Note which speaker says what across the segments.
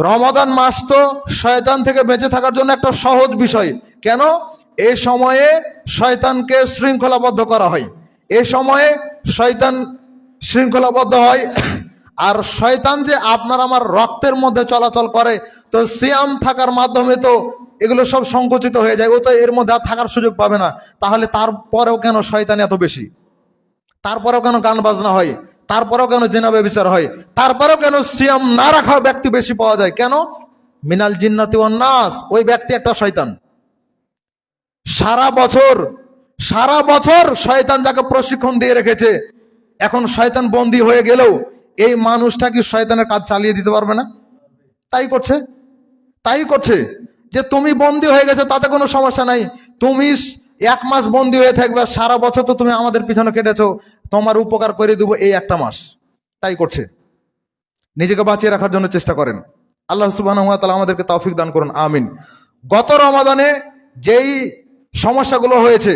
Speaker 1: রমাদান মাস তো শয়তান থেকে বেঁচে থাকার জন্য একটা সহজ বিষয়। কেন? এই সময়ে শয়তানকে শৃঙ্খলাবদ্ধ করা হয়, এই সময়ে শয়তান শৃঙ্খলাবদ্ধ হয়। আর শয়তান যে আপনার আমার রক্তের মধ্যে চলাচল করে, তো সিয়াম থাকার মাধ্যমে তো এগুলো সব সংকুচিত হয়ে যায়, ও তো এর মধ্যে আর থাকার সুযোগ পাবে না। তাহলে তারপরেও কেন শয়তান এত বেশি? তারপরেও কেন গান বাজনা হয়? তারপরেও কেন জিনা ব্যভিচার হয়? তারপরেও কেন সিয়াম না রাখা ব্যক্তি বেশি পাওয়া যায়? কেন? মিনাল জিন্নাতি ওয়ান নাস, ওই ব্যক্তি একটা শয়তান। সারা বছর শয়তান যাকে প্রশিক্ষণ দিয়ে রেখেছে, এখন শয়তান বন্দী হয়ে গেলেও এই মানুষটা কি শয়তানের কাজ চালিয়ে দিতে পারবে না? তাই করছে যে তুমি বন্দী হয়ে গেছো, তাতে কোনো সমস্যা নাই, তুমি 1 মাস বন্দী হয়ে থাকবে, সারা বছর তো তুমি আমাদের পিছনে কেটেছো, তোমার উপকার করে দেবো এই 1টা মাস। তাই করছে। নিজেকে বাঁচিয়ে রাখার জন্য চেষ্টা করেন। আল্লাহ সুবহানাহু ওয়া তাআলা আমাদেরকে তৌফিক দান করুন, আমিন। গত রমাদানে যেই সমস্যাগুলো হয়েছে,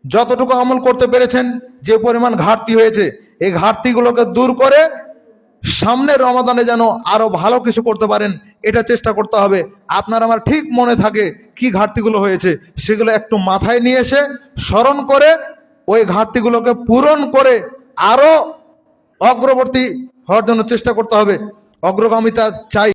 Speaker 1: যতটুকু আমল করতে পেরেছেন, যে পরিমাণ ঘাটতি হয়েছে, এই ঘাটতিগুলোকে দূর করে সামনের রমাদানে যেন আরো ভালো কিছু করতে পারেন, এটা চেষ্টা করতে হবে। আপনার আমার ঠিক মনে থাকে কি ঘাটতিগুলো হয়েছে, সেগুলো একটু মাথায় নিয়ে এসে স্মরণ করে ওই ঘাটতিগুলোকে পূরণ করে আরো অগ্রবর্তী হওয়ার জন্য চেষ্টা করতে হবে। অগ্রগামিতা চাই।